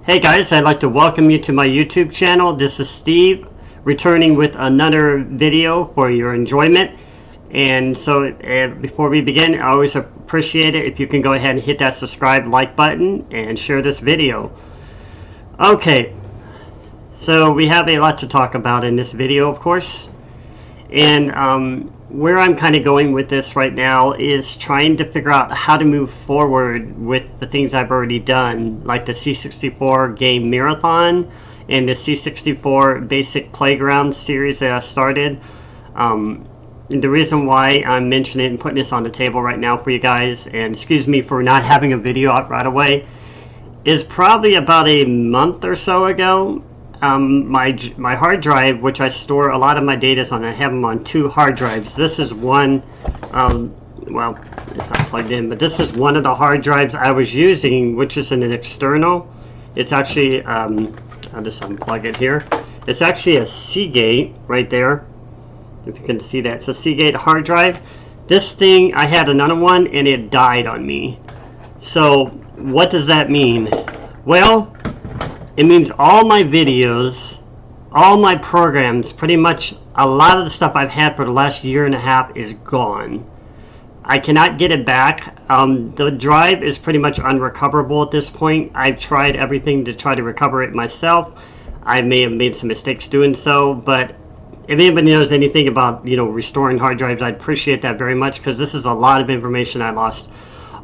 Hey guys, I'd like to welcome you to my YouTube channel. This is Steve, returning with another video for your enjoyment. And so before we begin, I always appreciate it if you can go ahead and hit that subscribe, like button and share this video. Okay, so we have a lot to talk about in this video, of course. And where I'm kind of going with this right now is trying to figure out how to move forward with the things I've already done, like the C64 Game Marathon and the C64 Basic Playground series that I started. The reason why I'm mentioning it and putting this on the table right now for you guys, and excuse me for not having a video out right away, is probably about a month or so ago. My hard drive, which I store a lot of my data on, I have them on two hard drives. This is one, well, it's not plugged in, but this is one of the hard drives I was using, which is an external. It's actually, I'll just unplug it here. It's actually a Seagate right there, if you can see that. It's a Seagate hard drive. This thing, I had another one and it died on me. So what does that mean? Well, it means all my videos, all my programs, pretty much a lot of the stuff I've had for the last year and a half is gone. I cannot get it back. The drive is pretty much unrecoverable at this point. I've tried everything to try to recover it myself. I may have made some mistakes doing so, but if anybody knows anything about, restoring hard drives, I'd appreciate that very much, because this is a lot of information I lost.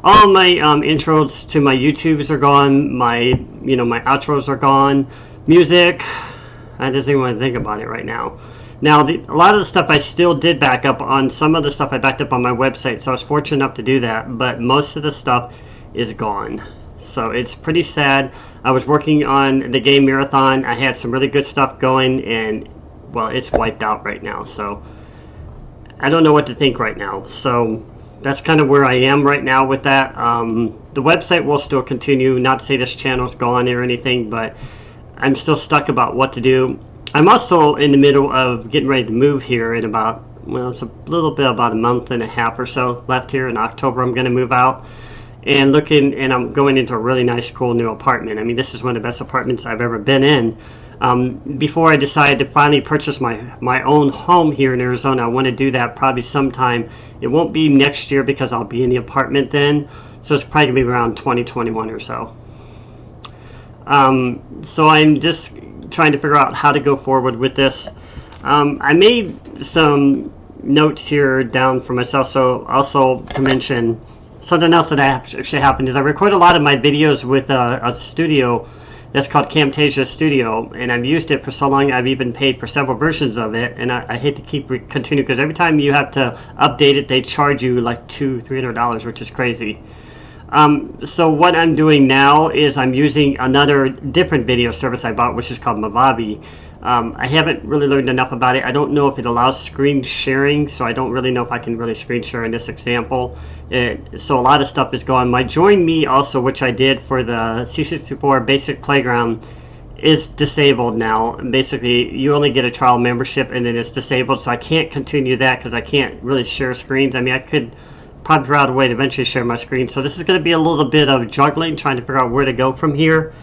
All my intros to my YouTubes are gone. My outros are gone. Music, I just don't even want to think about it right now. Now, a lot of the stuff I still did back up on. Some of the stuff I backed up on my website, so I was fortunate enough to do that. But most of the stuff is gone. So it's pretty sad. I was working on the Game Marathon. I had some really good stuff going, and, well, it's wiped out right now. So I don't know what to think right now. So that's kind of where I am right now with that. The website will still continue. Not to say this channel's gone or anything, but I'm still stuck about what to do. I'm also in the middle of getting ready to move here in about, well, it's a little bit about a month and a half or so left here. In October I'm going to move out and I'm going into a really nice, cool new apartment. I mean, this is one of the best apartments I've ever been in. Before I decided to finally purchase my own home here in Arizona, I want to do that probably sometime. It won't be next year because I'll be in the apartment then, so it's probably going to be around 2021 or so. So I'm just trying to figure out how to go forward with this. I made some notes here down for myself, so also to mention something else that actually happened is I record a lot of my videos with a studio that's called Camtasia Studio, and I've used it for so long. I've even paid for several versions of it, and I hate to continue because every time you have to update it, they charge you like $200-300, which is crazy. So what I'm doing now is I'm using another different video service I bought, which is called Mewe. I haven't really learned enough about it. I don't know if it allows screen sharing, so I don't really know if I can really screen share in this example. So a lot of stuff is gone. My Join Me also, which I did for the C64 Basic Playground, is disabled now. Basically, you only get a trial membership and then it's disabled, so I can't continue that because I can't really share screens. I mean, I could probably figure out a way to eventually share my screen. So this is going to be a little bit of juggling, trying to figure out where to go from here.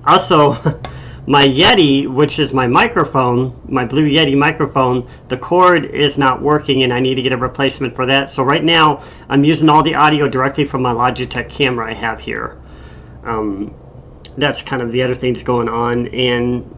Also, my Yeti, which is my microphone, my Blue Yeti microphone, the cord is not working and I need to get a replacement for that. So right now, I'm using all the audio directly from my Logitech camera I have here. That's kind of the other things going on. And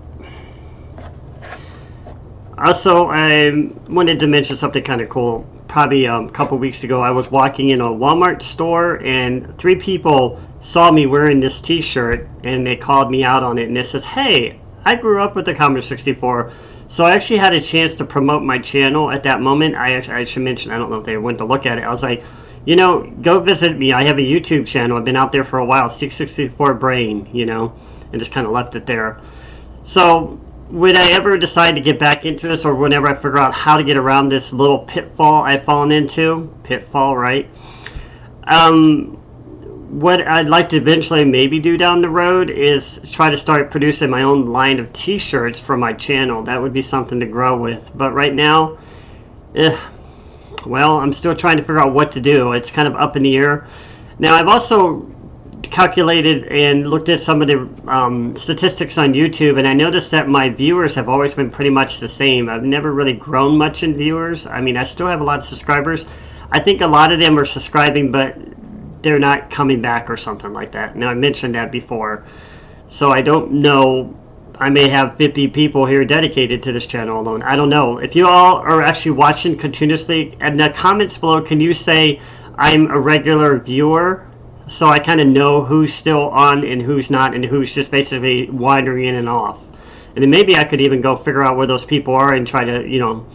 also, I wanted to mention something kind of cool. Probably a couple weeks ago, I was walking in a Walmart store and 3 people saw me wearing this t-shirt and they called me out on it, and it says, "Hey, I grew up with the Commodore 64. So I actually had a chance to promote my channel at that moment. I should mention, I don't know if they went to look at it. I was like, go visit me. I have a YouTube channel. I've been out there for a while, C64 Brain, and just kind of left it there. So would I ever decide to get back into this, or whenever I figure out how to get around this little pitfall I've fallen into, right? What I'd like to eventually maybe do down the road is try to start producing my own line of t-shirts for my channel. That would be something to grow with. But right now, well, I'm still trying to figure out what to do. It's kind of up in the air. Now, I've also calculated and looked at some of the statistics on YouTube, and I noticed that my viewers have always been pretty much the same. I've never really grown much in viewers. I mean, I still have a lot of subscribers. I think a lot of them are subscribing, but they're not coming back or something like that. Now, I mentioned that before, so I don't know. I may have 50 people here dedicated to this channel alone. I don't know. If you all are actually watching continuously, in the comments below, can you say I'm a regular viewer? So I kind of know who's still on and who's not, and who's just basically wandering in and off. And then maybe I could even go figure out where those people are and try to, you know,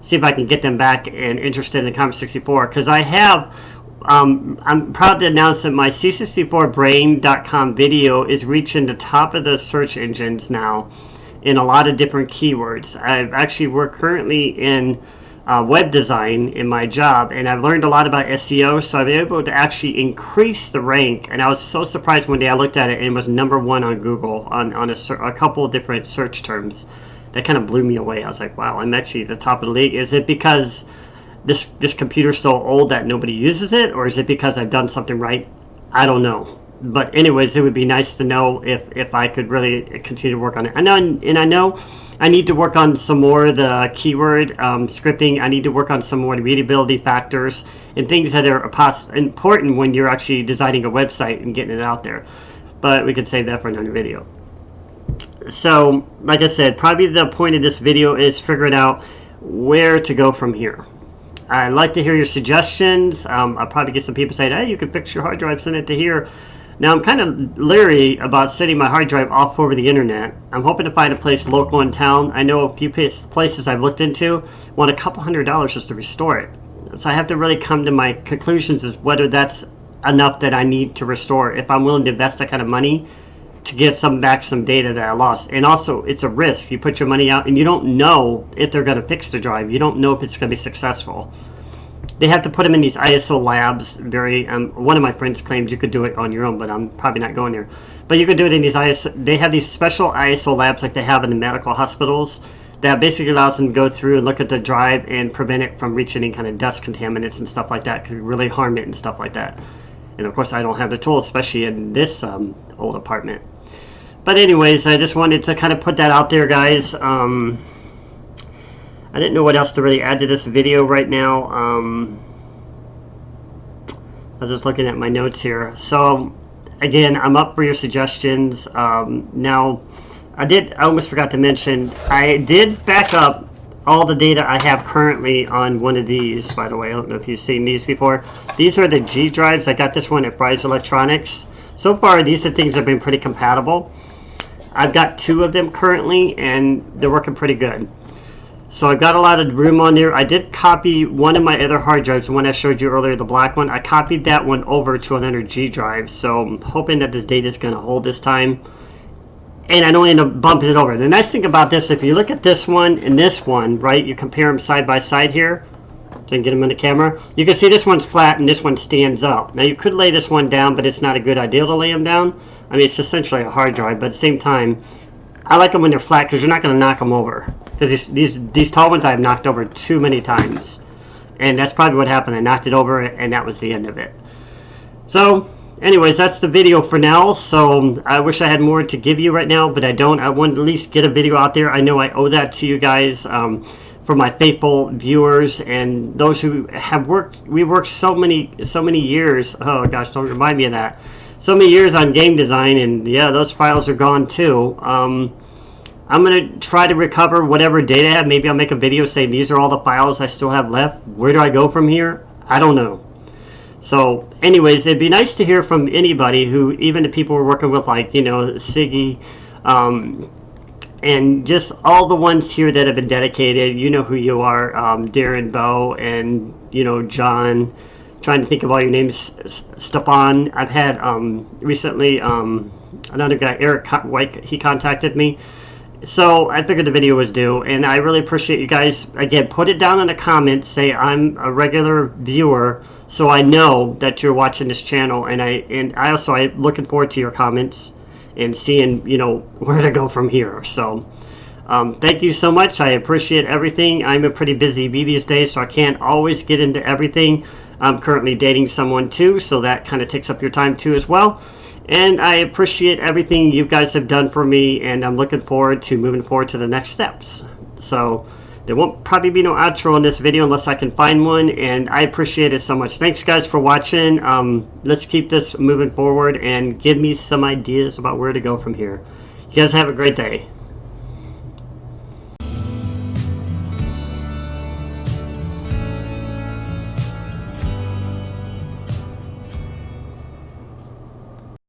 see if I can get them back and interested in Comic 64. Because I have, I'm proud to announce that my C64Brain.com video is reaching the top of the search engines now in a lot of different keywords. I've actually worked currently in web design in my job, and I've learned a lot about SEO, so I've been able to actually increase the rank. And I was so surprised one day I looked at it and it was #1 on Google on a couple of different search terms. That kind of blew me away. I was like, wow, I'm actually at the top of the league. Is it because this computer's so old that nobody uses it, or is it because I've done something right? I don't know. But anyways, it would be nice to know if I could really continue to work on it. I know I need to work on some more of the keyword scripting. I need to work on some more readability factors and things that are important when you're actually designing a website and getting it out there. But we could save that for another video. So, like I said, probably the point of this video is figuring out where to go from here. I'd like to hear your suggestions. I'll probably get some people saying, hey, you can fix your hard drive, send it to here. Now, I'm kind of leery about sending my hard drive off over the internet. I'm hoping to find a place local in town. I know a few places I've looked into want a couple $100s just to restore it. So I have to really come to my conclusions as whether that's enough that I need to restore, if I'm willing to invest that kind of money to get some data that I lost. And also, it's a risk. You put your money out and you don't know if they're going to fix the drive. You don't know if it's going to be successful. They have to put them in these ISO labs. One of my friends claims you could do it on your own, but I'm probably not going there. But you could do it in these ISO. They have these special ISO labs like they have in the medical hospitals that basically allows them to go through and look at the drive and prevent it from reaching any kind of dust contaminants and stuff like that. Could really harm it and stuff like that. And of course, I don't have the tools, especially in this old apartment. But anyways, I just wanted to kind of put that out there, guys. I didn't know what else to really add to this video right now. I was just looking at my notes here. So, again, I'm up for your suggestions. Now, I almost forgot to mention, I did back up all the data I have currently on one of these, by the way. I don't know if you've seen these before. These are the G drives. I got this one at Fry's Electronics. So far, these are things that have been pretty compatible. I've got 2 of them currently, and they're working pretty good. So I've got a lot of room on there. I did copy one of my other hard drives, the one I showed you earlier, the black one. I copied that one over to another G drive. So I'm hoping that this data is going to hold this time. And I don't end up bumping it over. The nice thing about this, if you look at this one and this one, right, you compare them side by side here. So I can get them in the camera. You can see this one's flat and this one stands up. Now you could lay this one down, but it's not a good idea to lay them down. I mean, it's essentially a hard drive, but at the same time, I like them when they're flat because you're not going to knock them over. Because these tall ones I've knocked over too many times. And that's probably what happened. I knocked it over and that was the end of it. So, anyways, that's the video for now. So, I wish I had more to give you right now, but I don't. I want to at least get a video out there. I know I owe that to you guys. For my faithful viewers and those who have worked. We worked so many years. Oh gosh, don't remind me of that. So many years on game design, and yeah, those files are gone too. I'm going to try to recover whatever data I have. Maybe I'll make a video saying these are all the files I still have left. Where do I go from here? I don't know. So anyways, it'd be nice to hear from anybody who, even the people we're working with, like, you know, Siggy, and just all the ones here that have been dedicated. You know who you are, Darren, Bo, and, you know, John. Trying to think of all your names. Stepan. I've had recently another guy, Eric White, he contacted me. So I figured the video was due, and I really appreciate you guys. Again, put it down in the comments. Say I'm a regular viewer, so I know that you're watching this channel. And I'm looking forward to your comments and seeing, you know, where to go from here. So thank you so much. I appreciate everything. I'm a pretty busy bee these days, so I can't always get into everything. I'm currently dating someone too, so that kind of takes up your time too as well. And I appreciate everything you guys have done for me, and I'm looking forward to moving forward to the next steps. So there won't probably be no outro in this video unless I can find one, and I appreciate it so much. Thanks guys for watching. Let's keep this moving forward and give me some ideas about where to go from here. You guys have a great day.